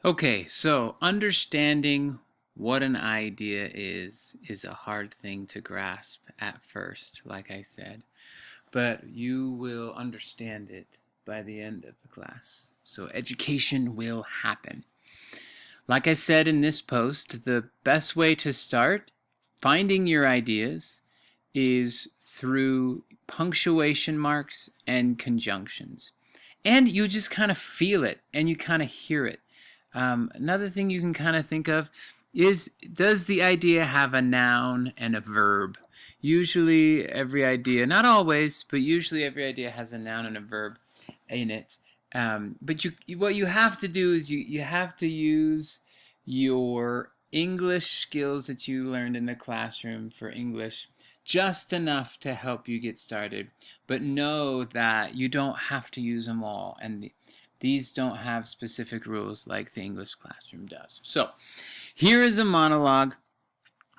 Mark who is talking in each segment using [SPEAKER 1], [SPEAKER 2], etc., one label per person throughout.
[SPEAKER 1] Okay, so understanding what an idea is a hard thing to grasp at first, like I said, but you will understand it by the end of the class. So education will happen. Like I said in this post, the best way to start finding your ideas is through punctuation marks and conjunctions. And you just kind of feel it and you kind of hear it. Another thing you can kind of think of is, does the idea have a noun and a verb? Usually every idea, not always, but usually every idea has a noun and a verb in it. But what you have to do is you have to use your English skills that you learned in the classroom for English just enough to help you get started. But know that you don't have to use them all, and these don't have specific rules like the English classroom does. So here is a monologue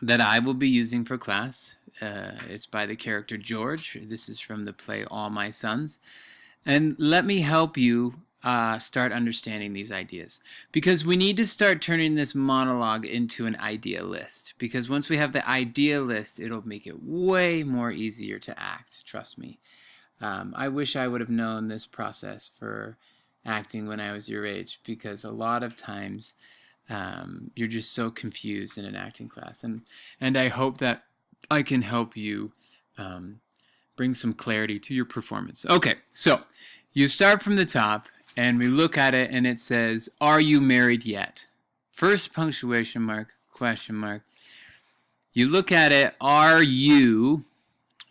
[SPEAKER 1] that I will be using for class. It's by the character George. This is from the play All My Sons. And let me help you start understanding these ideas. Because we need to start turning this monologue into an idea list. Because once we have the idea list, it'll make it way more easier to act, trust me. I wish I would have known this process for acting when I was your age, because a lot of times you're just so confused in an acting class. And I hope that I can help you bring some clarity to your performance. Okay, so you start from the top and we look at it and it says, are you married yet? First punctuation mark, question mark. You look at it, are you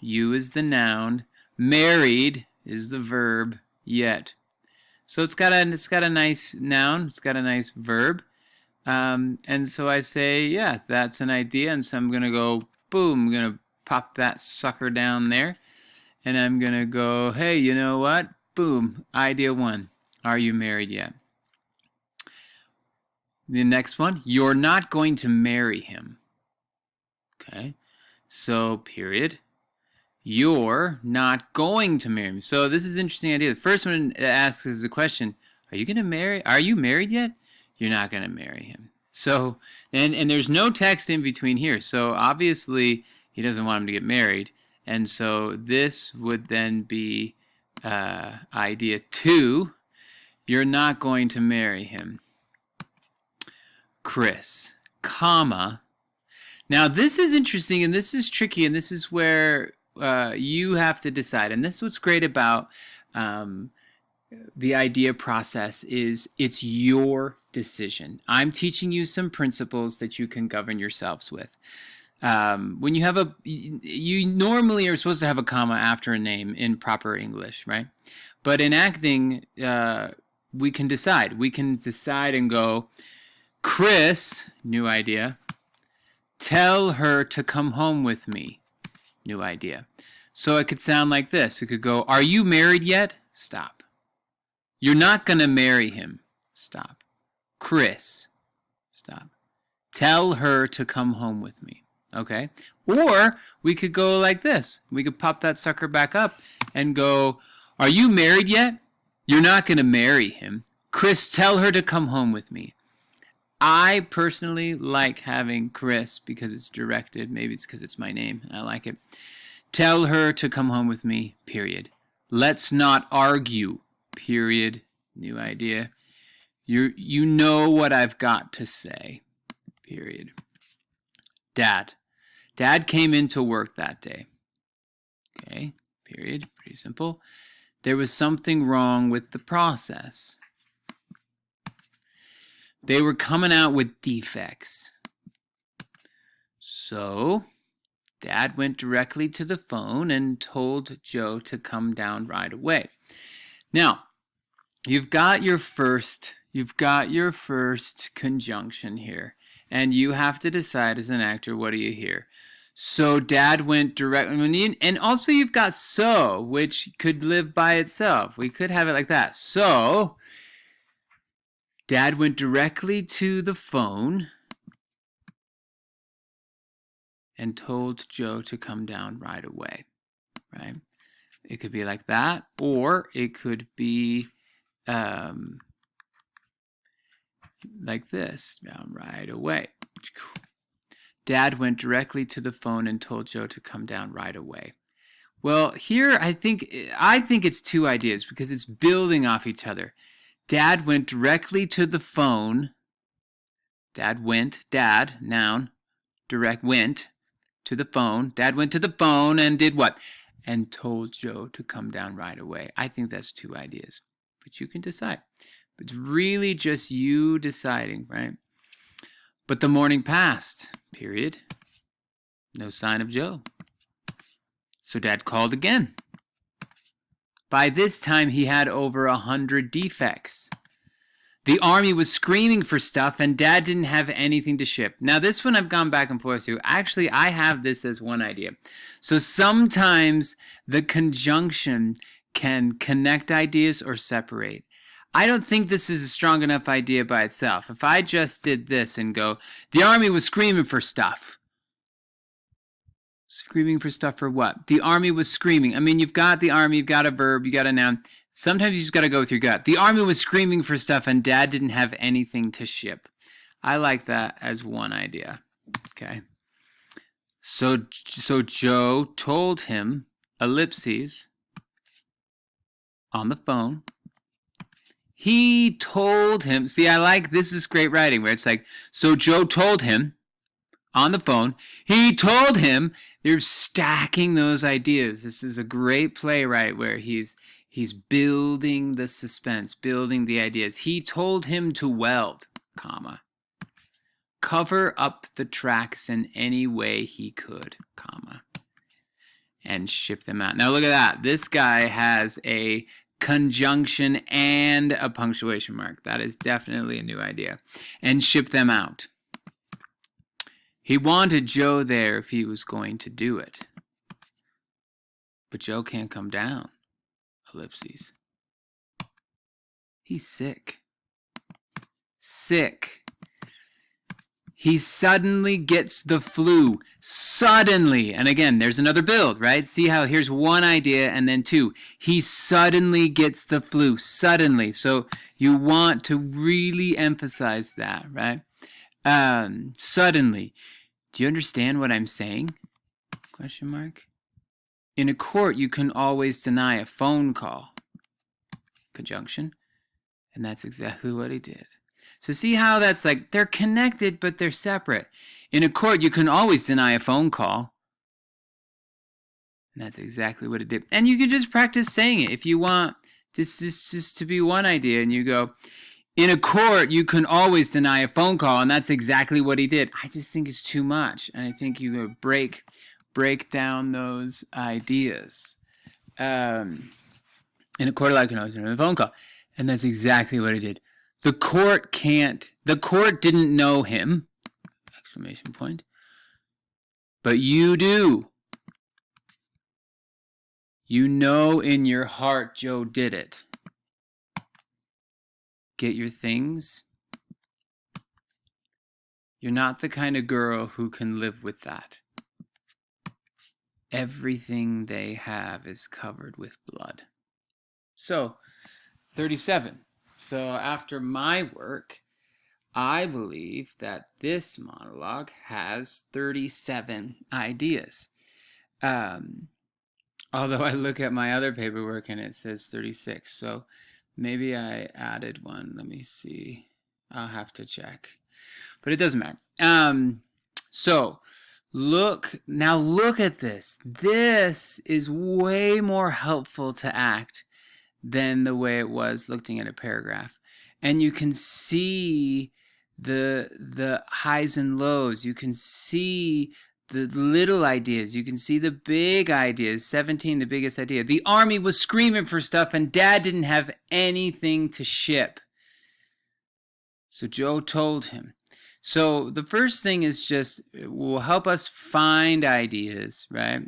[SPEAKER 1] is the noun, married is the verb, yet. So it's got a nice noun, it's got a nice verb. And so I say, yeah, that's an idea. And so I'm going to go, boom, I'm going to pop that sucker down there. And I'm going to go, hey, you know what? Boom, idea one. Are you married yet? The next one, you're not going to marry him. Okay, so period. You're not going to marry him. So this is an interesting idea. The first one asks is a question, are you married yet? You're not going to marry him. So, and there's no text in between here. So obviously he doesn't want him to get married. And so this would then be idea two. You're not going to marry him. Chris, comma. Now this is interesting and this is tricky and this is where you have to decide. And this is what's great about the idea process is it's your decision. I'm teaching you some principles that you can govern yourselves with. When you have you normally are supposed to have a comma after a name in proper English, right? But in acting, we can decide. We can decide and go, Chris, new idea, tell her to come home with me, new idea. So it could sound like this. It could go, are you married yet? Stop. You're not going to marry him. Stop. Chris, stop. Tell her to come home with me. Okay? Or we could go like this. We could pop that sucker back up and go, are you married yet? You're not going to marry him. Chris, tell her to come home with me. I personally like having Chris because it's directed. Maybe it's because it's my name and I like it. Tell her to come home with me, period. Let's not argue, period. New idea. You know what I've got to say, period. Dad. Dad came into work that day. Okay, period. Pretty simple. There was something wrong with the process. They were coming out with defects. So, Dad went directly to the phone and told Joe to come down right away. Now, you've got your first conjunction here, and you have to decide as an actor, what do you hear? So Dad went directly, and also you've got so, which could live by itself. We could have it like that. So Dad went directly to the phone and told Joe to come down right away, right? It could be like that, or it could be like this, down right away. Dad went directly to the phone and told Joe to come down right away. Well, here I think it's two ideas because it's building off each other. Dad went directly to the phone. Dad, noun, direct, went to the phone. Dad went to the phone and did what? And told Joe to come down right away. I think that's two ideas, but you can decide. It's really just you deciding, right? But the morning passed, period. No sign of Joe. So Dad called again. By this time, he had over 100 defects. The Army was screaming for stuff, and Dad didn't have anything to ship. Now, this one I've gone back and forth to. Actually, I have this as one idea. So sometimes the conjunction can connect ideas or separate. I don't think this is a strong enough idea by itself. If I just did this and go, the Army was screaming for stuff. Screaming for stuff for what? The Army was screaming. I mean, you've got the Army, you've got a verb, you got a noun. Sometimes you just got to go with your gut. The Army was screaming for stuff and Dad didn't have anything to ship. I like that as one idea. Okay. So Joe told him, ellipses, on the phone. He told him, see, I like, this is great writing where it's like, so Joe told him on the phone, he told him. They're stacking those ideas. This is a great playwright where he's building the suspense, building the ideas. He told him to weld, comma, cover up the tracks in any way he could, comma, and ship them out. Now look at that. This guy has a conjunction and a punctuation mark. That is definitely a new idea. And ship them out. He wanted Joe there if he was going to do it. But Joe can't come down. Ellipses. He's sick. Sick. He suddenly gets the flu. Suddenly. And again, there's another build, right? See how here's one idea and then two. He suddenly gets the flu. Suddenly. So you want to really emphasize that, right? Suddenly. Do you understand what I'm saying? Question mark. In a court, you can always deny a phone call. Conjunction. And that's exactly what he did. So see how that's like, they're connected, but they're separate. In a court, you can always deny a phone call. And that's exactly what it did. And you can just practice saying it. If you want this just to be one idea, and you go, in a court, you can always deny a phone call, and that's exactly what he did. I just think it's too much, and I think you break down those ideas. In a court, I can always deny a phone call, and that's exactly what he did. The court didn't know him, exclamation point, but you do. You know in your heart Joe did it. Get your things? You're not the kind of girl who can live with that. Everything they have is covered with blood. So, 37. So after my work, I believe that this monologue has 37 ideas. Although I look at my other paperwork and it says 36. So maybe I added one. Let me see. I'll have to check. But it doesn't matter. So look at this. This is way more helpful to act than the way it was looking at a paragraph. And you can see the highs and lows. You can see the little ideas. You can see the big ideas. 17, the biggest idea. The army was screaming for stuff and Dad didn't have anything to ship. So Joe told him. So the first thing is just, it will help us find ideas, right?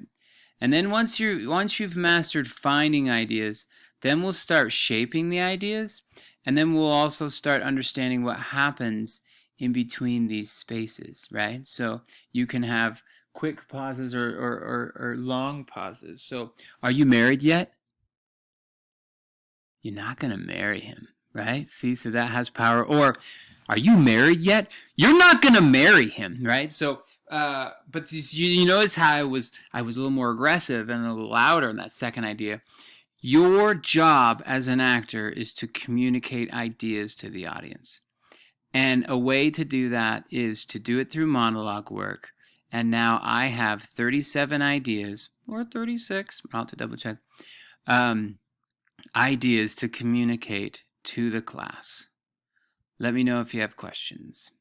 [SPEAKER 1] And then once you've mastered finding ideas, then we'll start shaping the ideas, and then we'll also start understanding what happens in between these spaces, right? So you can have quick pauses or long pauses. So are you married yet? You're not going to marry him, right? See, so that has power. Or, are you married yet? You're not gonna marry him, right? So, but you notice how I was a little more aggressive and a little louder in that second idea. Your job as an actor is to communicate ideas to the audience. And a way to do that is to do it through monologue work. And now I have 37 ideas, or 36, I'll have to double check, ideas to communicate to the class. Let me know if you have questions.